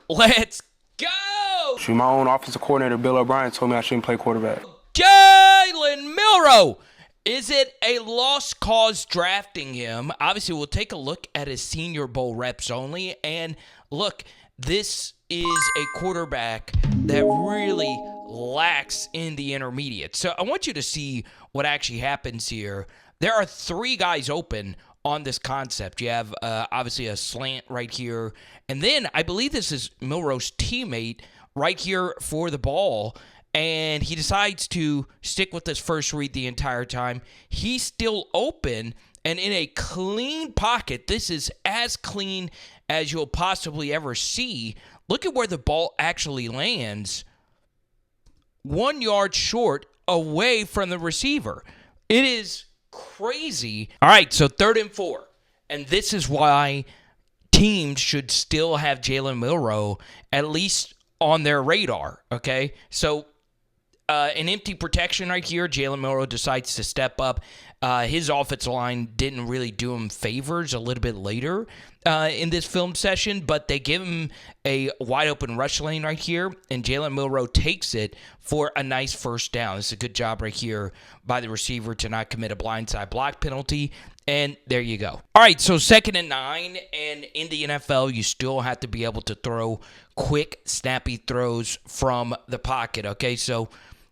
Let's go! Shoot, my own offensive coordinator, Bill O'Brien, told me I shouldn't play quarterback. Jalen Milroe! Is it a lost cause drafting him? Obviously, we'll take a look at his Senior Bowl reps only. And look, this is a quarterback that really lacks in the intermediate. So I want you to see what actually happens here. There are three guys open on this concept. You have obviously a slant right here. And then I believe this is Milroe's teammate right here for the ball. And he decides to stick with this first read the entire time. He's still open and in a clean pocket. This is as clean as you'll possibly ever see. Look at where the ball actually lands. 1 yard short away from the receiver. It is crazy. All right, so 3rd and 4. And this is why teams should still have Jalen Milroe at least on their radar, okay? So an empty protection right here. Jalen Milroe decides to step up. His offensive line didn't really do him favors a little bit later in this film session, but they give him a wide open rush lane right here, and Jalen Milroe takes it for a nice first down. It's a good job right here by the receiver to not commit a blindside block penalty, and there you go. All right, so 2nd and 9, and in the NFL, you still have to be able to throw quick, snappy throws from the pocket, okay? So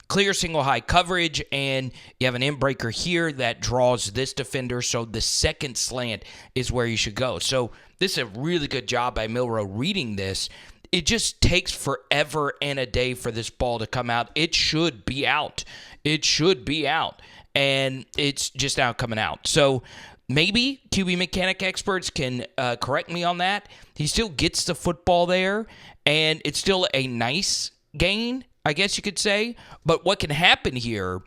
clear single high coverage, and you have an in-breaker here that draws this defender, so the second slant is where you should go. So this is a really good job by Milroe reading this. It just takes forever and a day for this ball to come out. It should be out. It should be out, and it's just now coming out. So maybe QB mechanic experts can correct me on that. He still gets the football there, and it's still a nice gain, I guess you could say. But what can happen here,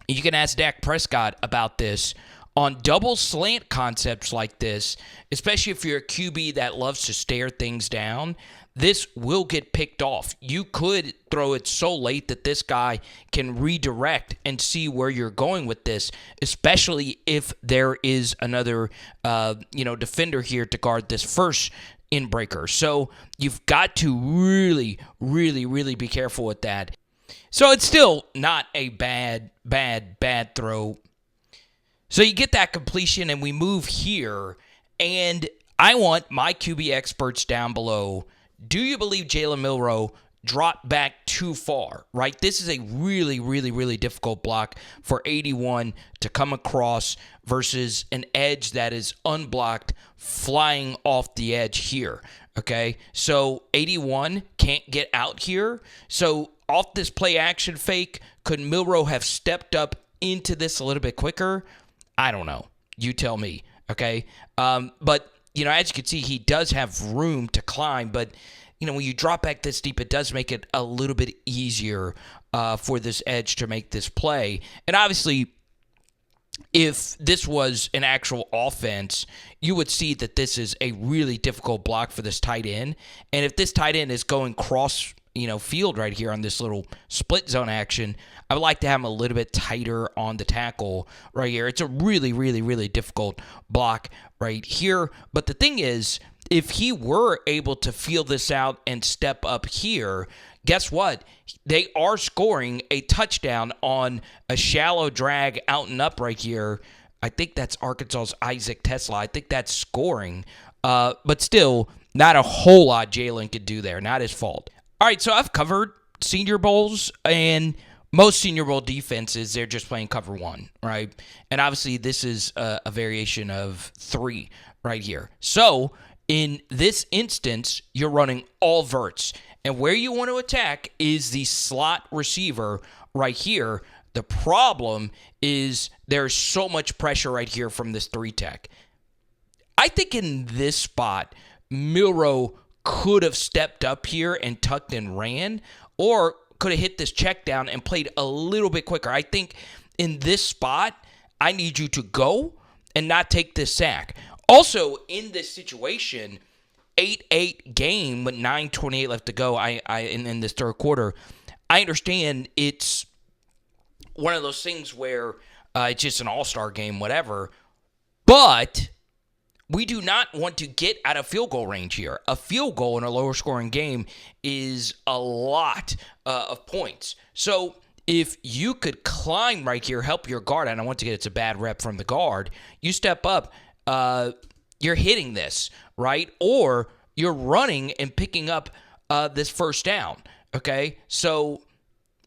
you can ask Dak Prescott about this, on double slant concepts like this, especially if you're a QB that loves to stare things down, this will get picked off. You could throw it so late that this guy can redirect and see where you're going with this, especially if there is another defender here to guard this first inbreaker. So you've got to really, really, really be careful with that. So it's still not a bad throw. So you get that completion, and we move here, and I want my QB experts down below. Do you believe Jalen Milroe dropped back too far, right? This is a really, really, really difficult block for 81 to come across versus an edge that is unblocked flying off the edge here, okay? So 81 can't get out here. So off this play action fake, could Milroe have stepped up into this a little bit quicker? I don't know. You tell me, okay? But, as you can see, he does have room to climb, but when you drop back this deep, it does make it a little bit easier for this edge to make this play. And obviously, if this was an actual offense, you would see that this is a really difficult block for this tight end. And if this tight end is going cross, field right here on this little split zone action, I would like to have him a little bit tighter on the tackle right here. It's a really, really, really difficult block right here. But the thing is, if he were able to feel this out and step up here, guess what? They are scoring a touchdown on a shallow drag out and up right here. I think that's Arkansas's Isaac Tesla. I think that's scoring. But still, not a whole lot Jalen could do there. Not his fault. All right, so I've covered Senior Bowls, and most Senior Bowl defenses, they're just playing cover one, right? And obviously, this is a variation of 3 right here. So in this instance, you're running all verts. And where you want to attack is the slot receiver right here. The problem is there's so much pressure right here from this 3-tech. I think in this spot, Milroe could have stepped up here and tucked and ran, or could have hit this check down and played a little bit quicker. I think in this spot, I need you to go and not take this sack. Also, in this situation, 8-8 game with 9:28 left to go in this third quarter, I understand it's one of those things where it's just an all-star game, whatever. But we do not want to get out of field goal range here. A field goal in a lower scoring game is a lot of points. So if you could climb right here, help your guard, and once again, it's a bad rep from the guard, you step up, you're hitting this, right? Or you're running and picking up this first down, okay? So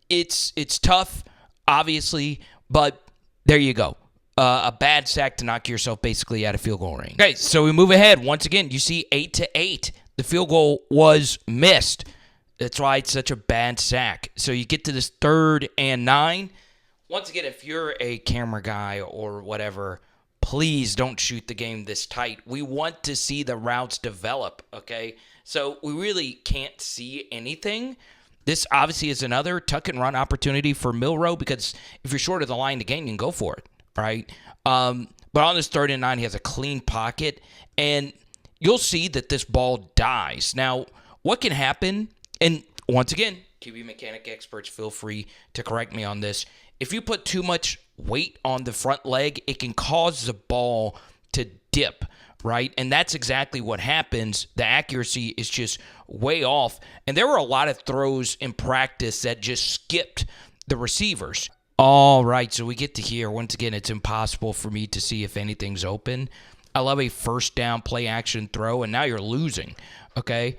it's tough, obviously, but there you go. A bad sack to knock yourself basically out of field goal range. Okay, so we move ahead. Once again, you see 8-8. The field goal was missed. That's why it's such a bad sack. So you get to this 3rd and 9. Once again, if you're a camera guy or whatever, please don't shoot the game this tight. We want to see the routes develop, okay? So we really can't see anything. This obviously is another tuck and run opportunity for Milroe because if you're short of the line to gain, you can go for it, right? But on this 3rd and 9, he has a clean pocket, and you'll see that this ball dies. Now, what can happen, and once again, QB mechanic experts, feel free to correct me on this. If you put too much weight on the front leg, it can cause the ball to dip, right? And that's exactly what happens. The accuracy is just way off. And there were a lot of throws in practice that just skipped the receivers. All right, so we get to here. Once again, it's impossible for me to see if anything's open. I love a first down play action throw, and now you're losing, okay?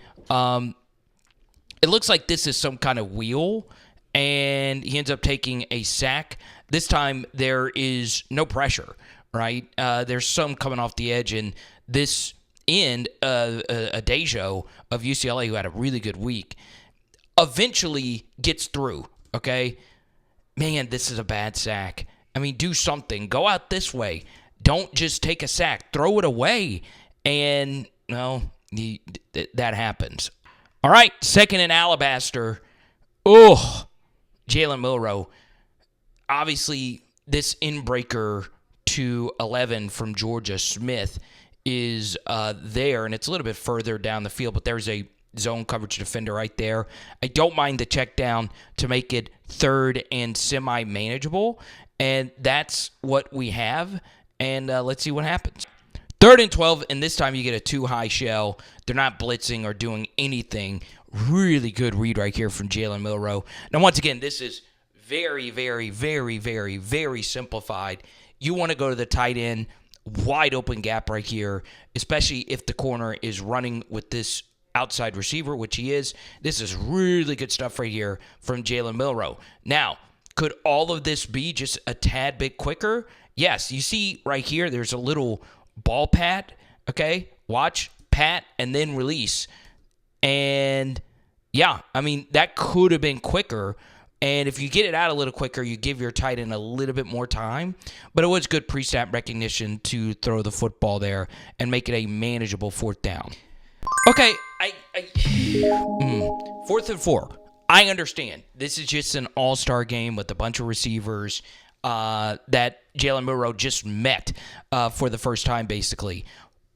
It looks like this is some kind of wheel, and he ends up taking a sack. This time there is no pressure, right? There's some coming off the edge, and this end, Adejo of UCLA, who had a really good week, eventually gets through, okay? Man, this is a bad sack. I mean, do something. Go out this way. Don't just take a sack. Throw it away. And, no, that happens. All right, 2nd and Alabaster. Oh, Jalen Milroe. Obviously, this inbreaker to 11 from Georgia Smith is there, and it's a little bit further down the field, but there's a zone coverage defender right there. I don't mind the check down to make it 3rd and semi-manageable, and that's what we have, and let's see what happens. 3rd and 12, and this time you get a too-high shell. They're not blitzing or doing anything. Really good read right here from Jalen Milroe. Now, once again, this is very, very, very, very, very simplified. You want to go to the tight end, wide open gap right here, especially if the corner is running with this outside receiver, which he is. This is really good stuff right here from Jalen Milroe. Now, could all of this be just a tad bit quicker? Yes. You see right here, there's a little ball pat, okay? Watch, pat, and then release. And, yeah, I mean, that could have been quicker. And if you get it out a little quicker, you give your tight end a little bit more time. But it was good pre-snap recognition to throw the football there and make it a manageable 4th down. Okay, 4th and 4. I understand. This is just an all-star game with a bunch of receivers that Jalen Milroe just met for the first time, basically.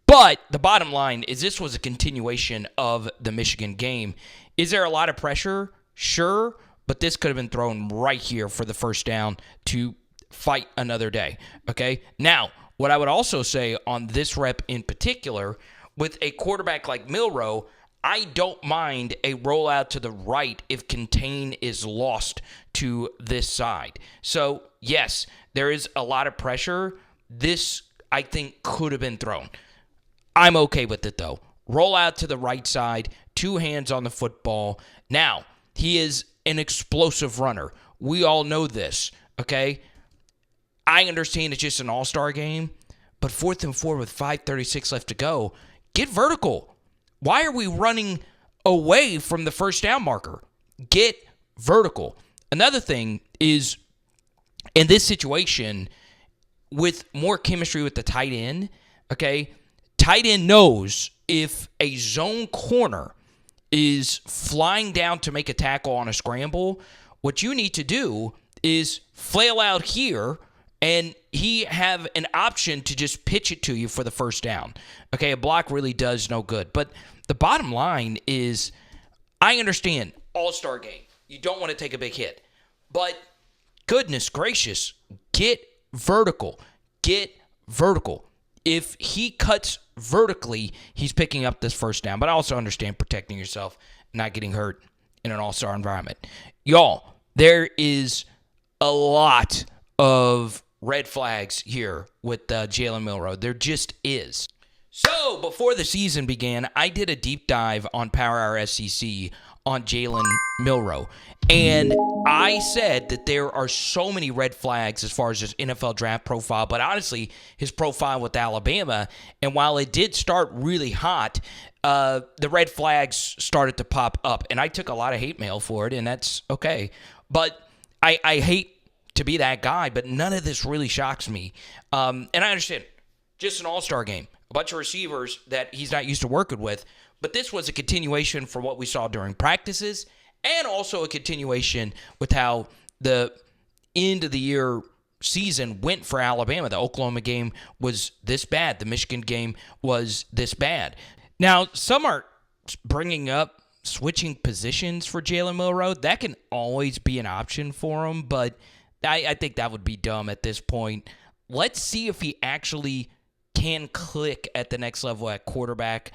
But the bottom line is this was a continuation of the Michigan game. Is there a lot of pressure? Sure, but this could have been thrown right here for the first down to fight another day, okay? Now, what I would also say on this rep in particular, with a quarterback like Milroe, I don't mind a rollout to the right if contain is lost to this side. So, yes, there is a lot of pressure. This, I think, could have been thrown. I'm okay with it, though. Roll out to the right side, 2 hands on the football. Now, he is an explosive runner. We all know this, okay? I understand it's just an all-star game, but 4th and 4 with 5:36 left to go, get vertical. Why are we running away from the first down marker? Get vertical. Another thing is, in this situation, with more chemistry with the tight end, okay, tight end knows if a zone corner is flying down to make a tackle on a scramble, what you need to do is flail out here and he have an option to just pitch it to you for the first down. Okay, a block really does no good. But the bottom line is, I understand, all-star game. You don't want to take a big hit. But goodness gracious, get vertical. Get vertical. If he cuts vertically, he's picking up this first down. But I also understand protecting yourself, not getting hurt in an all-star environment. Y'all, there is a lot of red flags here with Jalen Milroe. There just is. So, before the season began, I did a deep dive on Power Hour SEC on Jalen Milroe. And I said that there are so many red flags as far as his NFL draft profile, but honestly, his profile with Alabama. And while it did start really hot, the red flags started to pop up. And I took a lot of hate mail for it, and that's okay. But I hate to be that guy, but none of this really shocks me. And I understand, just an all-star game, a bunch of receivers that he's not used to working with. But this was a continuation from what we saw during practices, and also a continuation with how the end of the year season went for Alabama. The Oklahoma game was this bad. The Michigan game was this bad. Now, some are bringing up switching positions for Jalen Milroe. That can always be an option for him, but I think that would be dumb at this point. Let's see if he actually can click at the next level at quarterback.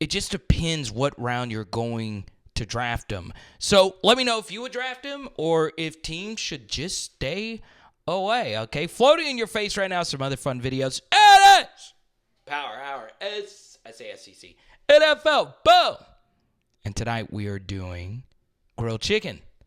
It just depends what round you're going to draft him. So let me know if you would draft him or if teams should just stay away, okay? Floating in your face right now, some other fun videos. It is Power Hour, SEC, NFL, boom! And tonight we are doing grilled chicken.